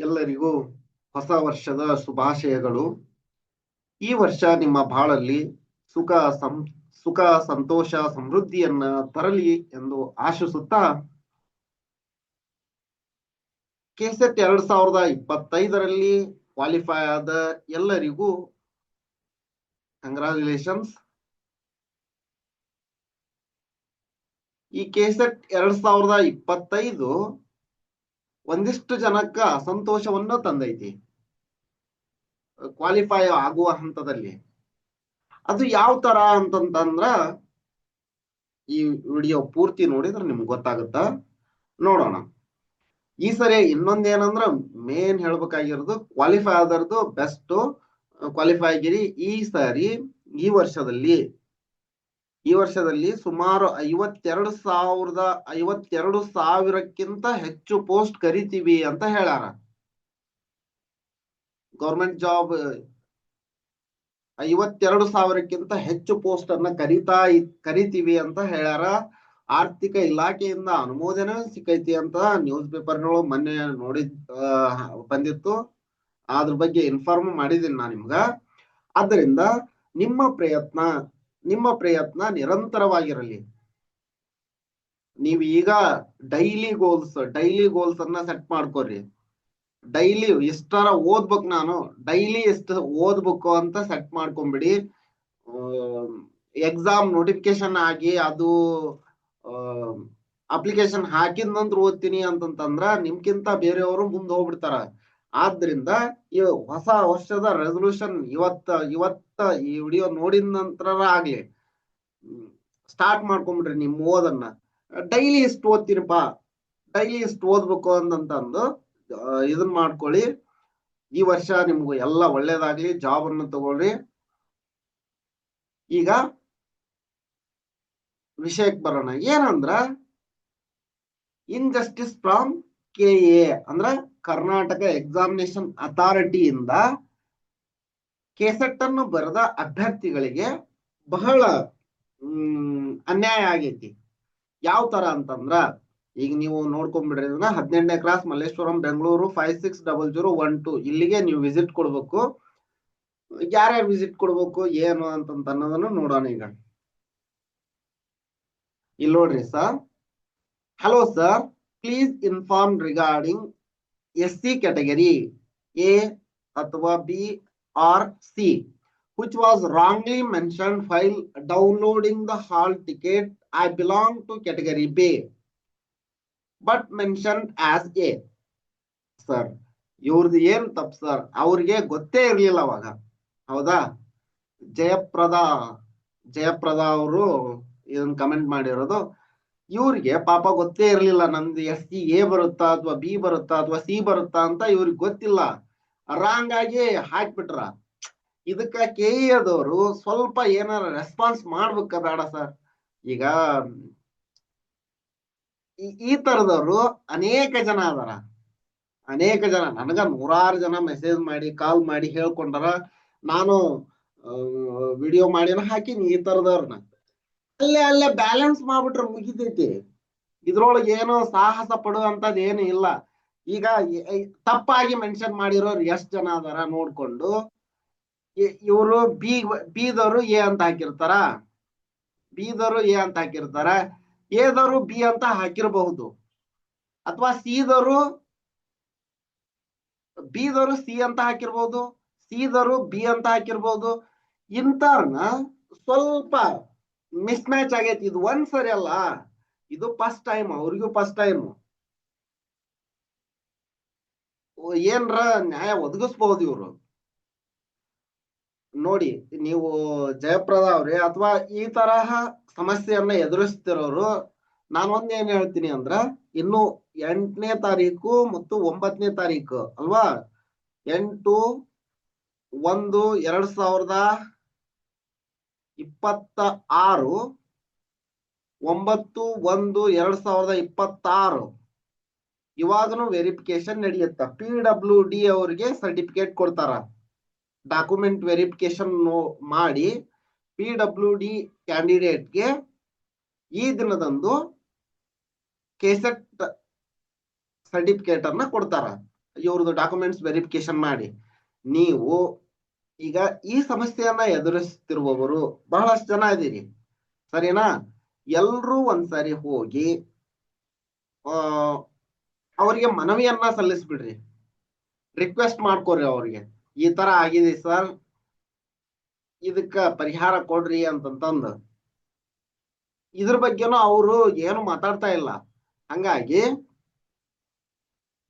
ಎಲ್ಲರಿಗೂ ಹೊಸ ವರ್ಷದ ಶುಭಾಶಯಗಳು. ಈ ವರ್ಷ ನಿಮ್ಮ ಬಾಳಲ್ಲಿ ಸುಖ ಸುಖ ಸಂತೋಷ ಸಮೃದ್ಧಿಯನ್ನ ತರಲಿ ಎಂದು ಆಶಿಸುತ್ತಾ ಕೆಸೆಟ್ 2025ರಲ್ಲಿ ಕ್ವಾಲಿಫೈ ಆದ ಎಲ್ಲರಿಗೂ ಕಂಗ್ರಾಚುಲೇಷನ್ಸ್. ಈ ಕೆಸೆಟ್ 2025 ಒಂದಿಷ್ಟು ಜನಕ್ಕ ಅಸಂತೋಷವನ್ನು ತಂದೈತಿ ಕ್ವಾಲಿಫೈ ಆಗುವ ಹಂತದಲ್ಲಿ. ಅದು ಯಾವ ತರ ಅಂತಂತಂದ್ರ ಈ ವಿಡಿಯೋ ಪೂರ್ತಿ ನೋಡಿದ್ರೆ ನಿಮ್ಗೆ ಗೊತ್ತಾಗುತ್ತ. ನೋಡೋಣ. ಈ ಸರಿ ಇನ್ನೊಂದೇನಂದ್ರ ಮೇನ್ ಹೇಳ್ಬೇಕಾಗಿರೋದು ಕ್ವಾಲಿಫೈ ಆದರ್ದು ಬೆಸ್ಟ್ ಕ್ವಾಲಿಫೈ ಆಗಿರಿ. ಈ ವರ್ಷದಲ್ಲಿ ಸುಮಾರು 52,000ಕ್ಕಿಂತ ಹೆಚ್ಚು ಪೋಸ್ಟ್ ಕರಿತೀವಿ ಅಂತ ಹೇಳ್ಯಾರ. ಗೌರ್ಮೆಂಟ್ ಜಾಬ್ 52,000ಕ್ಕಿಂತ ಹೆಚ್ಚು ಪೋಸ್ಟ್ ಅನ್ನ ಕರಿತೀವಿ ಅಂತ ಹೇಳ್ಯಾರ. ಆರ್ಥಿಕ ಇಲಾಖೆಯಿಂದ ಅನುಮೋದನೆ ಸಿಕ್ಕೈತಿ ಅಂತ ನ್ಯೂಸ್ ಪೇಪರ್ಗಳು ಮೊನ್ನೆ ಬಂದಿತ್ತು. ಅದ್ರ ಬಗ್ಗೆ ಇನ್ಫಾರ್ಮ್ ಮಾಡಿದ್ದೀನಿ ನಾನು ನಿಮ್ಗ. ಆದ್ದರಿಂದ ನಿಮ್ಮ ಪ್ರಯತ್ನ ನಿರಂತರವಾಗಿರಲಿ. ನೀವು ಈಗ ಡೈಲಿ ಗೋಲ್ಸ್ ಅನ್ನ ಸೆಟ್ ಮಾಡ್ಕೋರಿ. ಡೈಲಿ ಎಷ್ಟರ ಓದ್ಬೇಕು, ನಾನು ಡೈಲಿ ಎಷ್ಟು ಓದ್ಬೇಕು ಅಂತ ಸೆಟ್ ಮಾಡ್ಕೊಂಬಿಡಿ. ಎಕ್ಸಾಮ್ ನೋಟಿಫಿಕೇಶನ್ ಆಗಿ ಅದು ಅಪ್ಲಿಕೇಶನ್ ಹಾಕಿದ ನಂತರ ಓದ್ತೀನಿ ಅಂತಂದ್ರ ನಿಮ್ಗಿಂತ ಬೇರೆಯವರು ಮುಂದೆ ಹೋಗ್ಬಿಡ್ತಾರ. ಆದ್ರಿಂದ ಈ ಹೊಸ ವರ್ಷದ ರೆಸಲ್ಯೂಷನ್ ಇವತ್ತ ಈ ವಿಡಿಯೋ ನೋಡಿದ ನಂತರ ಆಗ್ಲಿ ಸ್ಟಾರ್ಟ್ ಮಾಡ್ಕೊಂಬಿಡ್ರಿ ನಿಮ್ ಓದನ್ನ. ಡೈಲಿ ಇಷ್ಟು ಓದ್ತೀನಿಪಾ, ಡೈಲಿ ಇಷ್ಟು ಓದ್ಬೇಕು ಅಂತಂದು ಇದನ್ ಮಾಡ್ಕೊಳ್ಳಿ. ಈ ವರ್ಷ ನಿಮ್ಗೂ ಎಲ್ಲ ಒಳ್ಳೇದಾಗ್ಲಿ. ಜಾಬ್ ಅನ್ನು ತಗೊಳ್ರಿ. ಈಗ ವಿಷಯಕ್ಕೆ ಬರೋಣ. ಏನಂದ್ರ ಇನ್ಜಸ್ಟಿಸ್ ಫ್ರಾಮ್ KA ಅಂದ್ರ ಕರ್ನಾಟಕ ಎಕ್ಸಾಮಿನೇಷನ್ ಅಥಾರಿಟಿಯಿಂದ ಕೆಸೆಟ್ ಅನ್ನು ಬರೆದ ಅಭ್ಯರ್ಥಿಗಳಿಗೆ ಬಹಳ ಅನ್ಯಾಯ ಆಗೈತಿ. ಯಾವ ತರ ಅಂತಂದ್ರ ಈಗ ನೀವು ನೋಡ್ಕೊಂಡ್ಬಿಡ್ರಿ. 18ನೇ ಕ್ಲಾಸ್ ಮಲ್ಲೇಶ್ವರಂ ಬೆಂಗಳೂರು 560012 ಇಲ್ಲಿಗೆ ನೀವು ವಿಸಿಟ್ ಕೊಡ್ಬೇಕು. ಯಾರ್ಯಾರು ವಿಸಿಟ್ ಕೊಡ್ಬೇಕು ಏನು ಅಂತಂತ ಅನ್ನೋದನ್ನು ನೋಡೋಣ. ಈಗ ಇಲ್ಲಿ ನೋಡ್ರಿ sir. Hello sir, please inform regarding SC category A ಅಥವಾ B or C which was wrongly mentioned while downloading the hall ticket. I belong to category B but mentioned as A. Sir, ಇವ್ರದ್ದು ಏನ್ ತಪ್ಪು sir? ಅವ್ರಿಗೆ ಗೊತ್ತೇ ಇರ್ಲಿಲ್ಲ ಅವಾಗ. ಹೌದಾ? ಜಯಪ್ರದಾ ಅವರು ಇದನ್ನ ಕಮೆಂಟ್ ಮಾಡಿರೋದು. ಇವ್ರಿಗೆ ಪಾಪ ಗೊತ್ತೇ ಇರ್ಲಿಲ್ಲ ನಮ್ದು SC A ಬರುತ್ತಾ ಅಥವಾ B ಬರುತ್ತಾ ಅಥವಾ C ಬರುತ್ತಾ ಅಂತ ಇವ್ರಿಗೆ ಗೊತ್ತಿಲ್ಲ. ರಾಂಗ್ ಆಗಿ ಹಾಕ್ಬಿಟ್ರ. ಇದಕ್ಕ KE ಆದವರು ಸ್ವಲ್ಪ ಏನಾರ ರೆಸ್ಪಾನ್ಸ್ ಮಾಡ್ಬೇಕ ಬೇಡ ಸರ್? ಈಗ ಈ ತರದವರು ಅನೇಕ ಜನ ಅದಾರ. ನನಗ 100 ಜನ ಮೆಸೇಜ್ ಮಾಡಿ ಕಾಲ್ ಮಾಡಿ ಹೇಳ್ಕೊಂಡಾರ. ನಾನು ವಿಡಿಯೋ ಮಾಡಿನ ಹಾಕಿನಿ ಈ ತರದವ್ರನ್ನ. ಅಲ್ಲೇ ಬ್ಯಾಲೆನ್ಸ್ ಮಾಡ್ಬಿಟ್ರೆ ಮುಗಿತೈತಿ. ಇದ್ರೊಳಗೆ ಏನೋ ಸಾಹಸ ಪಡುವಂತದ್ ಏನು ಇಲ್ಲ. ಈಗ ತಪ್ಪಾಗಿ ಮೆನ್ಷನ್ ಮಾಡಿರೋರು ಎಷ್ಟ್ ಜನ ಅದಾರ ನೋಡ್ಕೊಂಡು ಇವರು ಬಿದವರು A ಅಂತ ಹಾಕಿರ್ತಾರ, ಬಿದವರು A ಅಂತ ಹಾಕಿರ್ತಾರ, ಎದವರು B ಅಂತ ಹಾಕಿರಬಹುದು, ಅಥವಾ ಬಿದವರು C ಅಂತ ಹಾಕಿರ್ಬಹುದು, ಸಿದವರು B ಅಂತ ಹಾಕಿರ್ಬಹುದು. ಇಂಥವ್ರನ್ನ ಸ್ವಲ್ಪ ಮಿಸ್ ಮ್ಯಾಚ್ ಆಗೈತಿ. ಇದು ಒಂದ್ಸರಿ ಅಲ್ಲ, ಇದು ಫಸ್ಟ್ ಟೈಮ್. ಅವ್ರಿಗೂ ಫಸ್ಟ್ ಟೈಮ್. ಏನ್ರ ನ್ಯಾಯ ಒದಗಿಸ್ಬಹುದು ಇವ್ರು. ನೋಡಿ, ನೀವು ಜಯಪ್ರದಾ ಅವ್ರೆ ಅಥವಾ ಈ ತರಹ ಸಮಸ್ಯೆಯನ್ನ ಎದುರಿಸ್ತಿರೋರು, ನಾನೊಂದೇನ್ ಹೇಳ್ತೀನಿ ಅಂದ್ರ, ಇನ್ನು 8ನೇ ತಾರೀಕು ಮತ್ತು 9ನೇ ತಾರೀಕು ಅಲ್ವಾ, 8/1/2026, 9/1/2026 ಇವಾಗನು ವೆರಿಫಿಕೇಶನ್ ನಡೆಯುತ್ತ. PWD ಅವ್ರಿಗೆ ಸರ್ಟಿಫಿಕೇಟ್ ಕೊಡ್ತಾರ. ಡಾಕ್ಯುಮೆಂಟ್ ವೆರಿಫಿಕೇಶನ್ ಮಾಡಿ PWD ಕ್ಯಾಂಡಿಡೇಟ್ಗೆ ಈ ದಿನದಂದು ಕೆಸೆಟ್ ಸರ್ಟಿಫಿಕೇಟ್ ಅನ್ನ ಕೊಡ್ತಾರ. ಇವ್ರದ್ದು ಡಾಕ್ಯುಮೆಂಟ್ಸ್ ವೆರಿಫಿಕೇಶನ್ ಮಾಡಿ. ನೀವು ಈಗ ಈ ಸಮಸ್ಯೆಯನ್ನ ಎದುರಿಸ್ತಿರುವವರು ಬಹಳಷ್ಟು ಜನ ಇದೀರಿ, ಸರಿನಾ? ಎಲ್ರೂ ಒಂದ್ಸರಿ ಹೋಗಿ ಅವರಿಗೆ ಮನವಿಯನ್ನ ಸಲ್ಲಿಸ್ಬಿಡ್ರಿ, ರಿಕ್ವೆಸ್ಟ್ ಮಾಡ್ಕೊರಿ ಅವ್ರಿಗೆ, ಈ ತರ ಆಗಿದೆ ಸರ್, ಇದಕ್ಕ ಪರಿಹಾರ ಕೊಡ್ರಿ ಅಂತಂತಂದು. ಇದ್ರ ಬಗ್ಗೆನೂ ಅವರು ಏನು ಮಾತಾಡ್ತಾ ಇಲ್ಲ. ಹಂಗಾಗಿ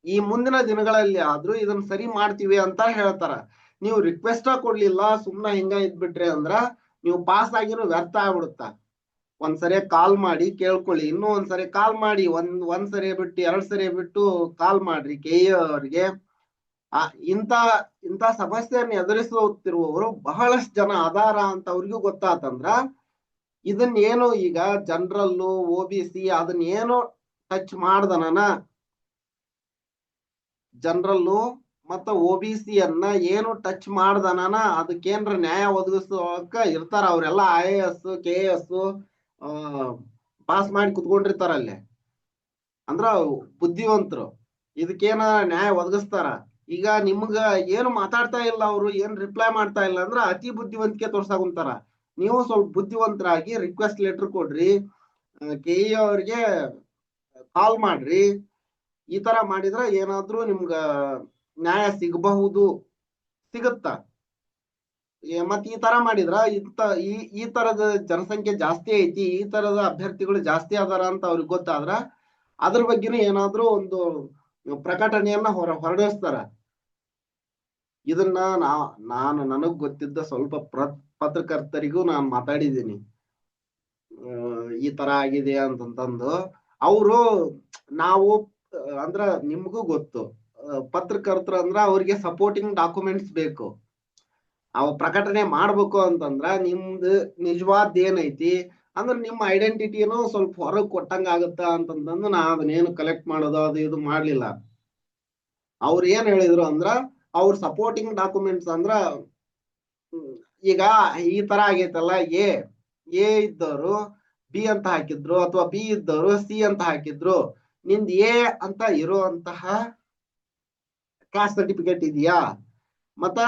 ಈ ಮುಂದಿನ ದಿನಗಳಲ್ಲಿ ಆದ್ರೂ ಇದನ್ನ ಸರಿ ಮಾಡ್ತೀವಿ ಅಂತ ಹೇಳ್ತಾರ. ನೀವು ರಿಕ್ವೆಸ್ಟ್ ಕೊಡ್ಲಿಲ್ಲ, ಸುಮ್ನೆ ಹಿಂಗ ಇದ್ಬಿಟ್ರಿ ಅಂದ್ರ ನೀವು ಪಾಸ್ ಆಗಿರೋ ವ್ಯರ್ಥ ಆಗ್ಬಿಡುತ್ತ. ಒಂದ್ಸರಿ ಕಾಲ್ ಮಾಡಿ ಕೇಳ್ಕೊಳ್ಳಿ, ಇನ್ನೂ ಒಂದ್ಸರಿ ಕಾಲ್ ಮಾಡಿ, ಒಂದ್ಸರಿ ಬಿಟ್ಟು 2 ಸರಿ ಬಿಟ್ಟು ಕಾಲ್ ಮಾಡ್ರಿ ಕೆ ಅವ್ರಿಗೆ. ಇಂತ ಇಂತ ಸಮಸ್ಯೆಯನ್ನು ಎದುರಿಸುತ್ತಿರುವವರು ಬಹಳಷ್ಟು ಜನ ಅದಾರ ಅಂತ ಅವ್ರಿಗೂ ಗೊತ್ತಾತಂದ್ರ ಇದನ್ನ ಏನು ಈಗ ಜನರಲ್ಲು OBC ಅದನ್ನ ಏನು ಟಚ್ ಮಾಡ್ದನ, ಜನರಲ್ಲು ಮತ್ತ OBC ಅನ್ನ ಏನು ಟಚ್ ಮಾಡ್ದನ ಅದಕ್ಕೇನ್ರ ನ್ಯಾಯ ಒದಗಿಸೋಕ ಇರ್ತಾರ. ಅವ್ರೆಲ್ಲ IAS KAS ಪಾಸ್ ಮಾಡಿ ಕುತ್ಕೊಂಡಿರ್ತಾರ ಅಲ್ಲೇ, ಅಂದ್ರ ಬುದ್ಧಿವಂತರು, ಇದಕ್ಕೇನ ನ್ಯಾಯ ಒದಗಿಸ್ತಾರ. ಈಗ ನಿಮ್ಗ ಏನು ಮಾತಾಡ್ತಾ ಇಲ್ಲ, ಅವರು ಏನ್ ರಿಪ್ಲೈ ಮಾಡ್ತಾ ಇಲ್ಲ ಅಂದ್ರ ಅತಿ ಬುದ್ಧಿವಂತಿಕೆ ತೋರ್ಸಾಕುಂತಾರ. ನೀವು ಸ್ವಲ್ಪ ಬುದ್ಧಿವಂತರಾಗಿ ರಿಕ್ವೆಸ್ಟ್ ಲೆಟರ್ ಕೊಡ್ರಿ, KE ಅವ್ರಿಗೆ ಕಾಲ್ ಮಾಡ್ರಿ. ಈ ತರ ಮಾಡಿದ್ರ ಏನಾದ್ರೂ ನಿಮ್ಗ ನ್ಯಾಯ ಸಿಗಬಹುದು, ಸಿಗುತ್ತ. ಮತ್ ಈ ತರ ಮಾಡಿದ್ರ ಈ ತರದ ಜನಸಂಖ್ಯೆ ಜಾಸ್ತಿ ಐತಿ, ಈ ತರದ ಅಭ್ಯರ್ಥಿಗಳು ಜಾಸ್ತಿ ಅದಾರ ಅಂತ ಅವ್ರಿಗೆ ಗೊತ್ತಾದ್ರ ಅದ್ರ ಬಗ್ಗೆನೂ ಏನಾದ್ರೂ ಒಂದು ಪ್ರಕಟಣೆಯನ್ನ ಹೊರಡಿಸ್ತಾರ. ಇದನ್ನ ನಾನು ನನಗ್ ಗೊತ್ತಿದ್ದ ಸ್ವಲ್ಪ ಪತ್ರಕರ್ತರಿಗೂ ನಾನು ಮಾತಾಡಿದ್ದೀನಿ, ಈ ತರ ಆಗಿದೆ ಅಂತಂತಂದು. ಅವರು ನಾವು ಅಂದ್ರ ನಿಮ್ಗೂ ಗೊತ್ತು, ಪತ್ರಕರ್ತರು ಅಂದ್ರ ಅವ್ರಿಗೆ ಸಪೋರ್ಟಿಂಗ್ ಡಾಕ್ಯುಮೆಂಟ್ಸ್ ಬೇಕು. ಅವ ಪ್ರಕಟಣೆ ಮಾಡ್ಬೇಕು ಅಂತಂದ್ರ ನಿಮ್ದು ನಿಜವಾದ ಏನೈತಿ ಅಂದ್ರ ನಿಮ್ಮ ಐಡೆಂಟಿಟಿನೂ ಸ್ವಲ್ಪ ಹೊರಗ್ ಕೊಟ್ಟಂಗ ಆಗತ್ತ ಅಂತಂತಂದು ನಾ ಅದನ್ನೇನು ಕಲೆಕ್ಟ್ ಮಾಡೋದು ಅದು ಇದು ಮಾಡ್ಲಿಲ್ಲ. ಅವ್ರು ಏನ್ ಹೇಳಿದ್ರು ಅಂದ್ರ ಅವ್ರ ಸಪೋರ್ಟಿಂಗ್ ಡಾಕ್ಯುಮೆಂಟ್ಸ್ ಅಂದ್ರ ಈಗ ಈ ತರ ಆಗೈತಲ್ಲ, ಎ ಇದ್ದವರು B ಅಂತ ಹಾಕಿದ್ರು, ಅಥವಾ B ಇದ್ದವರು C ಅಂತ ಹಾಕಿದ್ರು. ನಿಂದ್ A ಅಂತ ಇರುವಂತಹ ಕ್ಯಾಸ್ಟ್ ಸರ್ಟಿಫಿಕೇಟ್ ಇದೆಯಾ, ಮತ್ತ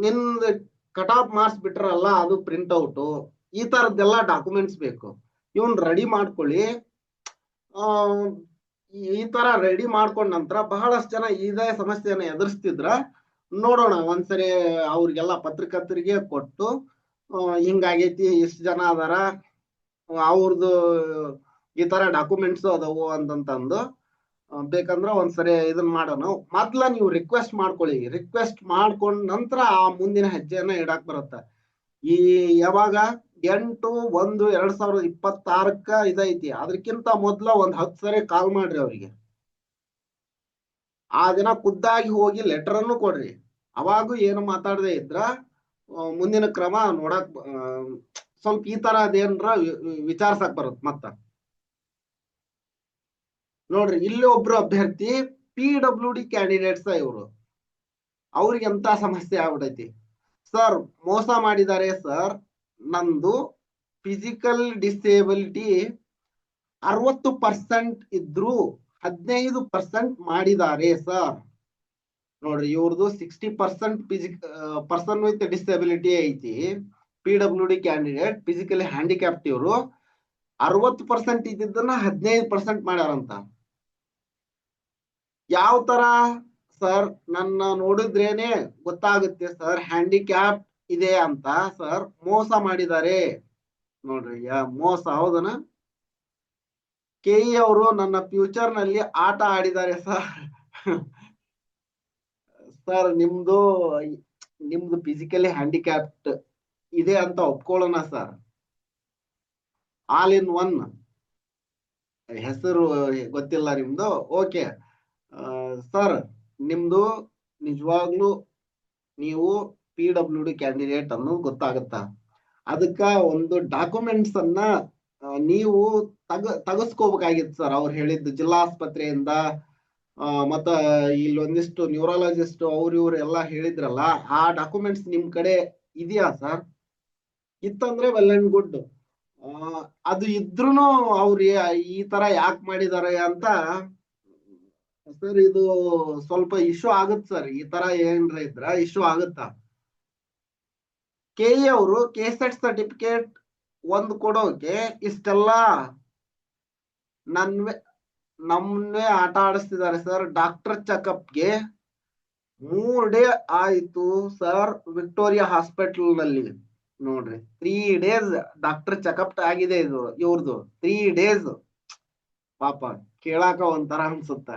ನಿಂದ ಕಟ್ ಆಫ್ ಮಾರ್ಕ್ಸ್ ಬಿಟ್ರಲ್ಲ ಅದು ಪ್ರಿಂಟ್ ಔಟ್, ಈ ತರದ್ದೆಲ್ಲ ಡಾಕ್ಯುಮೆಂಟ್ಸ್ ಬೇಕು. ಇವನ್ ರೆಡಿ ಮಾಡ್ಕೊಳ್ಳಿ. ಈ ತರ ರೆಡಿ ಮಾಡ್ಕೊಂಡ ನಂತರ ಬಹಳಷ್ಟು ಜನ ಇದೇ ಸಮಸ್ಯೆಯನ್ನ ಎದುರಿಸ್ತಿದ್ರ. ನೋಡೋಣ ಒಂದ್ಸರಿ ಅವ್ರಿಗೆಲ್ಲ ಪತ್ರಕರ್ತರಿಗೆ ಕೊಟ್ಟು ಹಿಂಗಾಗೈತಿ, ಇಷ್ಟು ಜನ ಅದಾರ, ಅವ್ರದ್ದು ಈ ತರ ಡಾಕ್ಯುಮೆಂಟ್ಸ್ ಅದಾವು ಅಂತಂತಂದು ಬೇಕಂದ್ರ ಒಂದ್ಸರಿ ಇದನ್ನ ಮಾಡೋಣ. ಮೊದ್ಲ ನೀವು ರಿಕ್ವೆಸ್ಟ್ ಮಾಡ್ಕೊಳ್ಳಿ, ರಿಕ್ವೆಸ್ಟ್ ಮಾಡ್ಕೊಂಡ ನಂತರ ಆ ಮುಂದಿನ ಹೆಜ್ಜೆಯನ್ನ ಇಡಾಕ್ ಬರುತ್ತ. ಈ ಯಾವಾಗ 8/1/2026 ಇದೈತಿ, ಅದಕ್ಕಿಂತ ಮೊದ್ಲ ಒಂದ್ 10 ಸರಿ ಕಾಲ್ ಮಾಡ್ರಿ ಅವ್ರಿಗೆ. ಆ ದಿನ ಖುದ್ದಾಗಿ ಹೋಗಿ ಲೆಟರ್ ಅನ್ನು ಕೊಡ್ರಿ. ಅವಾಗೂ ಏನು ಮಾತಾಡದೆ ಇದ್ರ ಮುಂದಿನ ಕ್ರಮ ನೋಡಕ್ ಸ್ವಲ್ಪ ಈ ತರ ಅದೇನ್ರ ವಿಚಾರ್ಸಕ್ ಬರುತ್ತ. ಮತ್ತ ನೋಡ್ರಿ, ಇಲ್ಲಿ ಒಬ್ರು ಅಭ್ಯರ್ಥಿ PWD ಕ್ಯಾಂಡಿಡೇಟ್ಸ್ ಇವರು, ಅವ್ರಿಗೆ ಎಂತ ಸಮಸ್ಯೆ ಆಗ್ಬಿಟ್ಟೈತಿ. ಸರ್ ಮೋಸ ಮಾಡಿದ್ದಾರೆ ಸರ್, ನಂದು ಫಿಸಿಕಲ್ ಡಿಸೇಬಿಲಿಟಿ 60% ಇದ್ರು 15% ಮಾಡಿದ್ದಾರೆ ಸರ್. ನೋಡ್ರಿ, ಇವ್ರದ್ದು 60% ಪರ್ಸನ್ ವಿತ್ ಡಿಸೇಬಿಲಿಟಿ ಐತಿ, PWD ಕ್ಯಾಂಡಿಡೇಟ್, ಫಿಸಿಕಲಿ ಹ್ಯಾಂಡಿಕ್ಯಾಪ್ಟ್. ಇವರು 60% ಇದ್ದಿದ್ದನ್ನ 15% ಮಾಡ್ಯಾರಂತ. ಯಾವ ತರ ಸರ್? ನನ್ನ ನೋಡಿದ್ರೇನೆ ಗೊತ್ತಾಗುತ್ತೆ ಸರ್ ಹ್ಯಾಂಡಿಕ್ಯಾಪ್ ಇದೆ ಅಂತ. ಸರ್ ಮೋಸ ಮಾಡಿದ್ದಾರೆ ನೋಡ್ರಿ, ಮೋಸ ಹೌದನ? KE ಅವರು ನನ್ನ ಫ್ಯೂಚರ್ ನಲ್ಲಿ ಆಟ ಆಡಿದ್ದಾರೆ ಸರ್. ಸರ್ ನಿಮ್ದು ಫಿಸಿಕಲಿ ಹ್ಯಾಂಡಿಕ್ಯಾಪ್ಟ್ ಇದೆ ಅಂತ ಒಪ್ಕೊಳ್ಳೋಣ ಸರ್. ಆಲ್ ಇನ್ ಒನ್ ಹೆಸರು ಗೊತ್ತಿಲ್ಲ ನಿಮ್ದು, ಓಕೆ ಸರ್. ನಿಮ್ದು ನಿಜವಾಗ್ಲೂ ನೀವು PWD ಕ್ಯಾಂಡಿಡೇಟ್ ಅನ್ನೋದು ಗೊತ್ತಾಗುತ್ತ. ಅದಕ್ಕ ಒಂದು ಡಾಕ್ಯುಮೆಂಟ್ಸ್ ಅನ್ನ ನೀವು ತಗಸ್ಕೋಬೇಕಾಗಿತ್ತು ಸರ್. ಅವ್ರು ಹೇಳಿದ್ದು ಜಿಲ್ಲಾ ಆಸ್ಪತ್ರೆಯಿಂದ, ಮತ್ತ ಇಲ್ಲೊಂದಿಷ್ಟು ನ್ಯೂರಾಲಜಿಸ್ಟ್ ಇವ್ರು ಎಲ್ಲ ಹೇಳಿದ್ರಲ್ಲ, ಆ ಡಾಕ್ಯುಮೆಂಟ್ಸ್ ನಿಮ್ ಕಡೆ ಇದೆಯಾ ಸರ್? ಇತ್ತಂದ್ರೆ ವೆಲ್ ಅಂಡ್ ಗುಡ್. ಅದು ಇದ್ರೂನು ಅವ್ರು ಈ ತರ ಯಾಕೆ ಮಾಡಿದ್ದಾರೆ ಅಂತ ಸರ್ ಇದು ಸ್ವಲ್ಪ ಇಶ್ಯೂ ಆಗುತ್ತೆ ಸರ್, ಈ ತರ ಏನ್ರ ಇದ್ರ ಇಶ್ಯೂ ಆಗುತ್ತಾ? ಕೆಇ ಅವರು ಕೆಸೆಟ್ ಸರ್ಟಿಫಿಕೇಟ್ ಒಂದು ಕೊಡೋಕೆ ಇಷ್ಟೆಲ್ಲಾ ನನ್ವೆ ನಮ್ಮನ್ನೇ ಆಟ ಆಡಿಸ್ತಿದ್ದಾರೆ ಸರ್. ಡಾಕ್ಟರ್ ಚೆಕಪ್ಗೆ 3 ಡೇ ಆಯ್ತು ಸರ್ ವಿಕ್ಟೋರಿಯಾ ಹಾಸ್ಪಿಟಲ್ ನಲ್ಲಿ. ನೋಡ್ರಿ 3 ಡೇಸ್ ಡಾಕ್ಟರ್ ಚೆಕಪ್ ಆಗಿದೆ. ಇದು ಇವ್ರದು 3 ಡೇಸ್. ಪಾಪ ಕೇಳಾಕ ಒಂಥರ ಅನ್ಸುತ್ತ.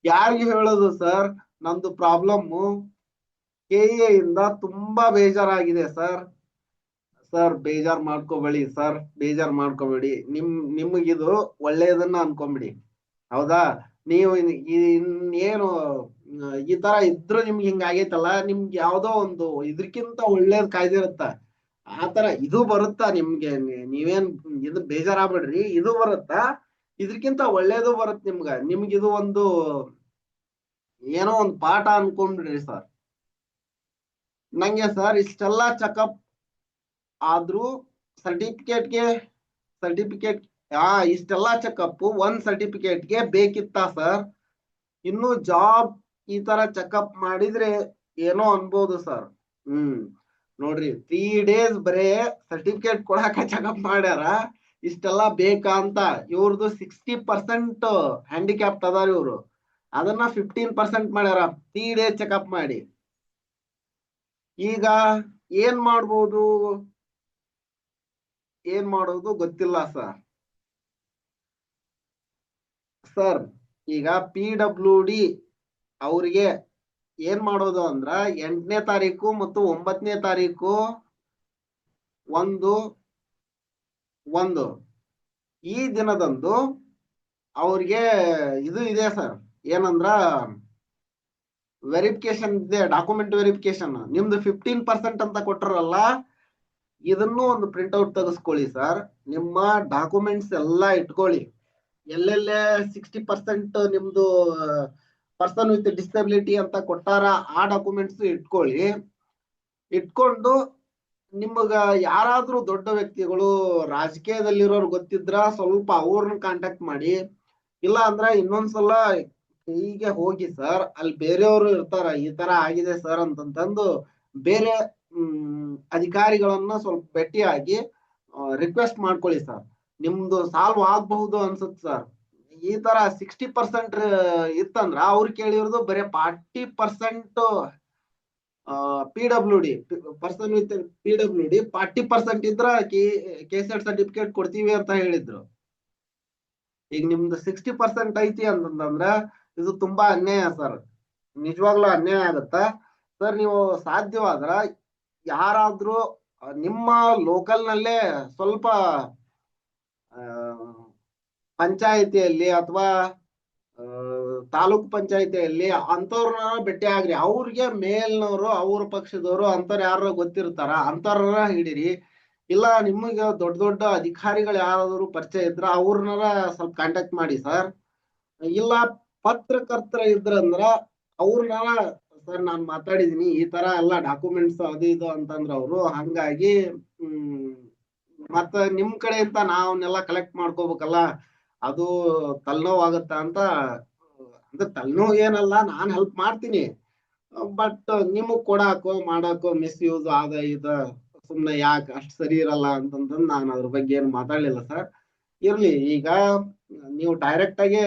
ಯಾರಿಗೆ ಹೇಳೋದು ಸರ್ ನಂದು ಪ್ರಾಬ್ಲಮ್? ಕೆಎ ಇಂದ ತುಂಬಾ ಬೇಜಾರಾಗಿದೆ ಸರ್. ಸರ್ ಬೇಜಾರ್ ಮಾಡ್ಕೋಬೇಡಿ ಸರ್, ಬೇಜಾರ್ ಮಾಡ್ಕೋಬೇಡಿ. ನಿಮಗಿದು ಒಳ್ಳೆಯದನ್ನ ಅನ್ಕೊಂಬಿಡಿ, ಹೌದಾ? ನೀವು ಇನ್ನೇನು ಈ ತರ ಇದ್ರು ನಿಮ್ಗೆ ಹಿಂಗ ಆಗೈತಲ್ಲ, ನಿಮ್ಗೆ ಯಾವ್ದೋ ಒಂದು ಇದ್ರಕ್ಕಿಂತ ಒಳ್ಳೇದ್ ಕಾಯ್ದಿರುತ್ತ. ಆತರ ಇದು ಬರುತ್ತಾ ನಿಮ್ಗೆ? ನೀವೇನ್ ಇದು ಬೇಜಾರಾಗ್ಬೇಡ್ರಿ, ಇದು ಬರುತ್ತಾ, ಇದ್ರಕ್ಕಿಂತ ಒಳ್ಳೇದು ಬರುತ್ತೆ ನಿಮ್ಗಿದು ಒಂದು ಏನೋ ಒಂದು ಪಾಠ ಅನ್ಕೊಂಡ್ಬಿಡ್ರಿ ಸರ್. ನಂಗೆ ಸರ್ ಇಷ್ಟೆಲ್ಲಾ ಚೆಕಪ್ ಆದ್ರೂ ಸರ್ಟಿಫಿಕೇಟ್ ಇಷ್ಟೆಲ್ಲಾ ಚೆಕಪ್ ಒಂದ್ ಸರ್ಟಿಫಿಕೇಟ್ಗೆ ಬೇಕಿತ್ತ ಸರ್? ಇನ್ನು ಜಾಬ್ ಈ ತರ ಚೆಕಪ್ ಮಾಡಿದ್ರೆ ಏನೋ ಅನ್ಬೋದು ಸರ್. ನೋಡ್ರಿ 3 ಡೇಸ್ ಬರೇ ಸರ್ಟಿಫಿಕೇಟ್ ಕೊಡಾಕ ಚೆಕಪ್ ಮಾಡ್ಯಾರ, ಇಷ್ಟೆಲ್ಲಾ ಬೇಕಾ ಅಂತ? ಇವ್ರದ್ದು 60% ಹ್ಯಾಂಡಿಕ್ಯಾಪ್ಟ್ ಅದಾರ ಇವ್ರು, ಅದನ್ನ 15% ಮಾಡ್ಯಾರ 3 ಡೇಸ್ ಚೆಕಪ್ ಮಾಡಿ. ಈಗ ಏನ್ ಮಾಡ್ಬೋದು, ಏನ್ ಮಾಡೋದು ಗೊತ್ತಿಲ್ಲ ಸರ್. ಸರ್ ಈಗ PWD ಅವ್ರಿಗೆ ಏನ್ ಮಾಡೋದು ಅಂದ್ರ 8ನೇ ತಾರೀಕು ಮತ್ತು 9ನೇ ತಾರೀಕು ಒಂದು ಈ ದಿನದಂದು ಅವ್ರಿಗೆ ಇದು ಇದೆ ಸರ್, ಏನಂದ್ರ ವೆರಿಫಿಕೇಶನ್ ಇದೆ, ಡಾಕ್ಯುಮೆಂಟ್ ವೆರಿಫಿಕೇಶನ್. ನಿಮ್ದು 15% ಅಂತ ಕೊಟ್ಟರಲ್ಲ, ಇದನ್ನು ಒಂದು ಪ್ರಿಂಟ್ಔಟ್ ತೆಗೆಸ್ಕೊಳ್ಳಿ ಸರ್. ನಿಮ್ಮ ಡಾಕ್ಯುಮೆಂಟ್ಸ್ ಎಲ್ಲಾ ಇಟ್ಕೊಳ್ಳಿ. ಎಲ್ಲೆಲ್ಲೇ 60% ನಿಮ್ದು ಪರ್ಸನ್ ವಿತ್ ಡಿಸಬಿಲಿಟಿ ಅಂತ ಕೊಟ್ಟಾರ, ಆ ಡಾಕ್ಯುಮೆಂಟ್ಸ್ ಇಟ್ಕೊಂಡು ನಿಮಗ ಯಾರಾದ್ರೂ ದೊಡ್ಡ ವ್ಯಕ್ತಿಗಳು ರಾಜಕೀಯದಲ್ಲಿರೋರು ಗೊತ್ತಿದ್ರ ಸ್ವಲ್ಪ ಅವ್ರನ್ನ ಕಾಂಟ್ಯಾಕ್ಟ್ ಮಾಡಿ. ಇಲ್ಲ ಅಂದ್ರ ಇನ್ನೊಂದ್ಸಲ ಹೀಗೆ ಹೋಗಿ ಸರ್, ಅಲ್ಲಿ ಬೇರೆಯವರು ಇರ್ತಾರ, ಈ ತರ ಆಗಿದೆ ಸರ್ ಅಂತಂದು ಬೇರೆ ಅಧಿಕಾರಿಗಳನ್ನ ಸ್ವಲ್ಪ ಭೇಟಿಯಾಗಿ ರಿಕ್ವೆಸ್ಟ್ ಮಾಡ್ಕೊಳ್ಳಿ ಸರ್. ನಿಮ್ದು ಸಾಲ್ವ್ ಆಗಬಹುದು ಅನ್ಸುತ್ತೆ ಸರ್. ಈ ತರ 60% ಇತ್ತಂದ್ರ ಅವ್ರು ಕೇಳಿರೋದು ಬರೀ 40% PWD ಪರ್ಸನ್ ವಿತ್ PWD 40% ಇದ್ರ ಕೆಸೆಟ್ ಸರ್ಟಿಫಿಕೇಟ್ ಕೊಡ್ತೀವಿ ಅಂತ ಹೇಳಿದ್ರು. ಈಗ ನಿಮ್ದು 60% ಐತಿ ಅಂತಂದ್ರ ಇದು ತುಂಬಾ ಅನ್ಯಾಯ ಸರ್, ನಿಜವಾಗ್ಲೂ ಅನ್ಯಾಯ ಆಗತ್ತ ಸರ್. ನೀವು ಸಾಧ್ಯವಾದ್ರ ಯಾರಾದ್ರೂ ನಿಮ್ಮ ಲೋಕಲ್ ನಲ್ಲೇ ಸ್ವಲ್ಪ ಪಂಚಾಯಿತಿಯಲ್ಲಿ ಅಥವಾ ತಾಲೂಕ್ ಪಂಚಾಯಿತಿಯಲ್ಲಿ ಅಂತವ್ರನ್ನ ಭೇಟಿ ಆಗ್ರಿ. ಅವ್ರಿಗೆ ಮೇಲ್ನವರು, ಅವ್ರ ಪಕ್ಷದವರು ಅಂತವ್ರು ಯಾರು ಗೊತ್ತಿರ್ತಾರ, ಅಂತವ್ರನ್ನ ಹಿಡೀರಿ. ಇಲ್ಲ ನಿಮಗೆ ದೊಡ್ಡ ದೊಡ್ಡ ಅಧಿಕಾರಿಗಳು ಯಾರಾದ್ರು ಪರಿಚಯ ಇದ್ರ ಅವ್ರನ್ನ ಸ್ವಲ್ಪ ಕಾಂಟ್ಯಾಕ್ಟ್ ಮಾಡಿ ಸರ್. ಇಲ್ಲ ಪತ್ರಕರ್ತರ ಇದ್ರಂದ್ರ ಅವ್ರನ್ನ ಸರ್ ನಾನ್ ಮಾತಾಡಿದೀನಿ, ಈ ತರ ಎಲ್ಲ ಡಾಕ್ಯುಮೆಂಟ್ಸ್ ಅದು ಇದು ಅಂತಂದ್ರ ಅವರು, ಹಂಗಾಗಿ ಮತ್ತ ನಿಮ್ ಕಡೆಯಿಂದ ನಾವನ್ನೆಲ್ಲ ಕಲೆಕ್ಟ್ ಮಾಡ್ಕೋಬೇಕಲ್ಲ, ಅದು ತಲೆನೋವು ಆಗತ್ತ ಅಂತ. ಅಂದ್ರೆ ತಲೆನೋವು ಏನಲ್ಲ, ನಾನ್ ಹೆಲ್ಪ್ ಮಾಡ್ತೀನಿ, ಬಟ್ ನಿಮಗ್ ಕೊಡಾಕೋ ಮಾಡಾಕೋ ಮಿಸ್ಯೂಸ್ ಆದ ಇದ ಸುಮ್ನೆ ಯಾಕೆ ಅಷ್ಟ್ ಸರಿ ಇರಲ್ಲ ಅಂತಂದ್ ನಾನು ಅದ್ರ ಬಗ್ಗೆ ಏನು ಮಾತಾಡ್ಲಿಲ್ಲ ಸರ್. ಇರ್ಲಿ, ಈಗ ನೀವು ಡೈರೆಕ್ಟ್ ಆಗಿ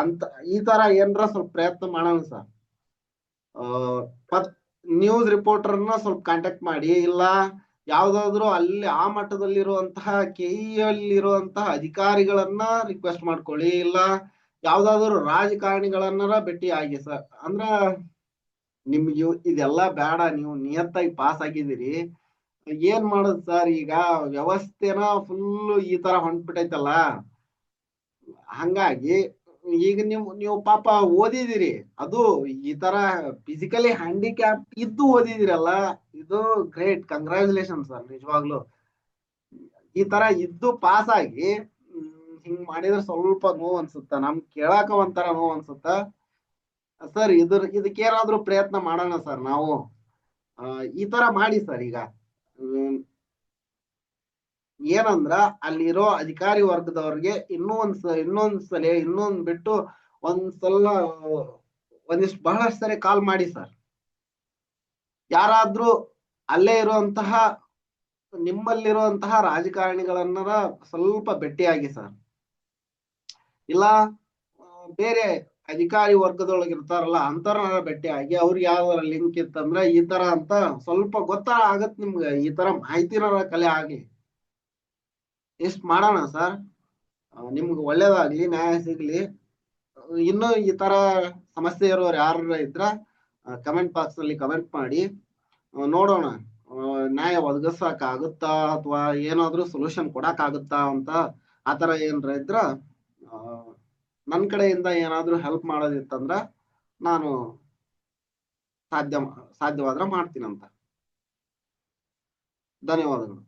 ಅಂತ ಈ ತರ ಏನ್ರ ಸ್ವಲ್ಪ ಪ್ರಯತ್ನ ಮಾಡೋಣ ಸರ್. ನ್ಯೂಸ್ ರಿಪೋರ್ಟರ್ನ ಸ್ವಲ್ಪ ಕಾಂಟ್ಯಾಕ್ಟ್ ಮಾಡಿ, ಇಲ್ಲ ಯಾವ್ದಾದ್ರು ಅಲ್ಲಿ ಆ ಮಟ್ಟದಲ್ಲಿರುವಂತಹ ಕೆಇಯಲ್ಲಿರುವಂತಹ ಅಧಿಕಾರಿಗಳನ್ನ ರಿಕ್ವೆಸ್ಟ್ ಮಾಡ್ಕೊಳ್ಳಿ, ಇಲ್ಲ ಯಾವ್ದಾದ್ರು ರಾಜಕಾರಣಿಗಳನ್ನ ಭೇಟಿ ಆಗಿ ಸರ್. ಅಂದ್ರ ನಿಮ್ಗೆ ಇದೆಲ್ಲಾ ಬೇಡ, ನೀವು ನಿಯತ್ತಾಗಿ ಪಾಸ್ ಆಗಿದ್ದೀರಿ. ಏನ್ ಮಾಡೋದು ಸರ್, ಈಗ ವ್ಯವಸ್ಥೆನ ಫುಲ್ ಈ ತರ ಹೊಂಟ್ಬಿಟ್ಟೈತಲ್ಲ, ಹಂಗಾಗಿ ಈಗ ನೀವು ಪಾಪ ಓದಿದಿರಿ, ಅದು ಈ ತರ ಫಿಸಿಕಲಿ ಹ್ಯಾಂಡಿಕ್ಯಾಪ್ ಇದ್ದು ಓದಿದಿರಲ್ಲ, ಇದು ಗ್ರೇಟ್, ಕಂಗ್ರಾಚುಲೇಷನ್ ಸರ್. ನಿಜವಾಗ್ಲು ಈ ತರ ಇದ್ದು ಪಾಸ್ ಆಗಿ ಹಿಂಗ್ ಮಾಡಿದ್ರೆ ಸ್ವಲ್ಪ ನೋವು ಅನ್ಸುತ್ತ, ನಮ್ ಕೇಳಾಕ ಒಂಥರ ನೋವು ಅನ್ಸುತ್ತ ಸರ್. ಇದಕ್ಕೇನಾದ್ರೂ ಪ್ರಯತ್ನ ಮಾಡೋಣ ಸರ್ ನಾವು. ಈ ತರ ಮಾಡಿ ಸರ್. ಈಗ ಏನಂದ್ರ ಅಲ್ಲಿರೋ ಅಧಿಕಾರಿ ವರ್ಗದವ್ರಿಗೆ ಇನ್ನೊಂದ್ ಬಿಟ್ಟು ಒಂದ್ಸಲ ಒಂದಿಷ್ಟು ಬಹಳಷ್ಟು ಸರಿ ಕಾಲ್ ಮಾಡಿ ಸರ್. ಯಾರಾದ್ರೂ ಅಲ್ಲೇ ಇರುವಂತಹ ನಿಮ್ಮಲ್ಲಿರುವಂತಹ ರಾಜಕಾರಣಿಗಳನ್ನ ಸ್ವಲ್ಪ ಭೇಟಿಯಾಗಿ ಸರ್. ಇಲ್ಲ ಬೇರೆ ಅಧಿಕಾರಿ ವರ್ಗದೊಳಗೆ ಇರ್ತಾರಲ್ಲ ಅಂತವ್ರನ್ನ ಭೇಟಿಯಾಗಿ ಅವ್ರಿಗೆ ಯಾವ ಲಿಂಕ್ ಇತ್ತಂದ್ರ ಈ ತರ ಅಂತ ಸ್ವಲ್ಪ ಗೊತ್ತಾಗತ್ ನಿಮ್ಗೆ, ಈ ತರ ಮಾಹಿತಿನ ಕಲೆ ಆಗ್ಲಿ. ಇಷ್ಟ ಮಾಡೋಣ ಸರ್. ನಿಮ್ಗೆ ಒಳ್ಳೇದಾಗ್ಲಿ, ನ್ಯಾಯ ಸಿಗ್ಲಿ. ಇನ್ನು ಈ ತರ ಸಮಸ್ಯೆ ಇರೋರು ಯಾರ ಇದ್ರ ಕಮೆಂಟ್ ಬಾಕ್ಸ್ ನಲ್ಲಿ ಕಮೆಂಟ್ ಮಾಡಿ, ನೋಡೋಣ ನ್ಯಾಯ ಒದಗಿಸಕ್ ಆಗುತ್ತಾ ಅಥವಾ ಏನಾದ್ರೂ ಸೊಲ್ಯೂಷನ್ ಕೊಡಕ್ ಆಗುತ್ತಾ ಅಂತ. ಆತರ ಏನ್ರ ಇದ್ರ ನನ್ ಕಡೆಯಿಂದ ಏನಾದ್ರೂ ಹೆಲ್ಪ್ ಮಾಡೋದಿತ್ತಂದ್ರ ನಾನು ಸಾಧ್ಯವಾದ್ರ ಮಾಡ್ತೀನಂತ. ಧನ್ಯವಾದಗಳು.